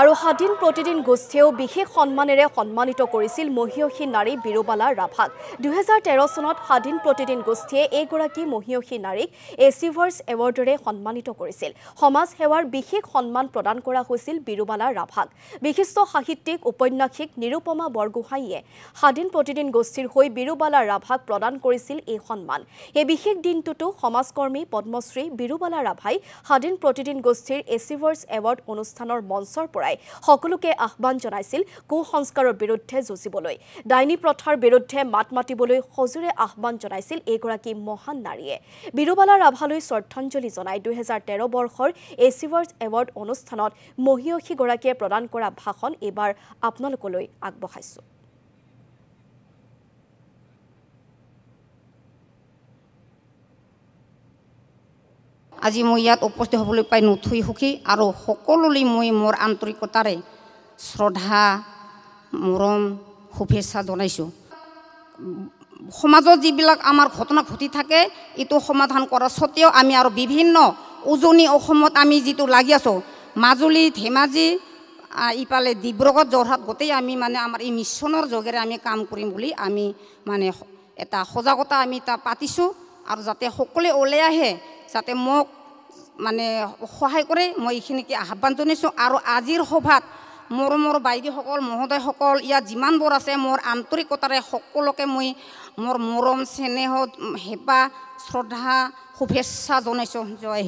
আৰু স্বাধীন প্ৰতিদিন গোষ্ঠীয়েও বিশেষ সন্মানেৰে সন্মানিত কৰিছিল মহিয়সী নাৰী বিৰুবালা ৰাভাক। 2013 চনত স্বাধীন প্ৰতিদিন গোষ্ঠীয়ে এইগৰাকী মহিয়সী নাৰীক এচিভাৰ্ছ এৱাৰ্ডেৰে সন্মানিত কৰিছিল। সমাজ সেৱাৰ বিশেষ সন্মান প্ৰদান কৰা হৈছিল বিৰুবালা ৰাভাক। বিশিষ্ট সাহিত্যিক উপন্যাসিক নিৰুপমা বৰগোহাঁইয়ে স্বাধীন প্ৰতিদিন গোষ্ঠীৰ হৈ বিৰুবালা ৰাভাক প্ৰদান কৰিছিল এই সন্মান। এই বিশেষ দিনটোতো সমাজকৰ্মী পদ্মশ্ৰী বিৰুবালা ৰাভাই স্বাধীন প্ৰতিদিন গোষ্ঠীৰ এচিভাৰ্ছ এৱাৰ্ড অনুষ্ঠানৰ মঞ্চৰ সকলোকে আহ্বান জনাইছিল কুসংস্কাৰৰ বিৰুদ্ধে যুঁজিবলৈ। ডাইনী প্ৰথাৰ বিৰুদ্ধে মাত মাতিবলৈ সজোৰে আহ্বান জনাইছিল এইগৰাকী মহান নাৰীয়ে। বিৰুবালা ৰাভালৈ শ্ৰদ্ধাঞ্জলি জনাই 2013 বৰ্ষৰ এচিভাৰ্ছ এৱাৰ্ড অনুষ্ঠানত মহিয়সীগৰাকীয়ে প্ৰদান কৰা ভাষণ এইবাৰ আপোনালোকলৈ আগবঢ়াইছো। আজি মই ইয়াত উপস্থিত হ'বলৈ পাই নথৈ সুখী আৰু সকলোলৈ মই মোৰ আন্তৰিকতাৰে শ্ৰদ্ধা মৰম শুভেচ্ছা জনাইছোঁ। সমাজত যিবিলাক আমাৰ ঘটনা ঘটি থাকে এইটো সমাধান কৰাৰ স্বত্তেও আমি আৰু বিভিন্ন উজনি অসমত আমি যিটো লাগি আছোঁ মাজুলী ধেমাজি ইফালে ডিব্ৰুগড় যোৰহাট গোটেই আমি মানে আমাৰ এই মিছনৰ যোগেৰে আমি কাম কৰিম বুলি আমি মানে এটা সজাগতা আমি এটা পাতিছোঁ আৰু যাতে সকলোৱে ওলাই আহে যাতে মোক মানে সহায় কৰে মই এইখিনিকে আহ্বান জনাইছোঁ। আৰু আজিৰ সভাত মোৰ বাইদেউসকল মহোদয়সকল ইয়াত যিমানবোৰ আছে মোৰ আন্তৰিকতাৰে সকলোকে মই মোৰ মৰম চেনেহ হেঁপাহ শ্ৰদ্ধা শুভেচ্ছা জনাইছোঁ। জয়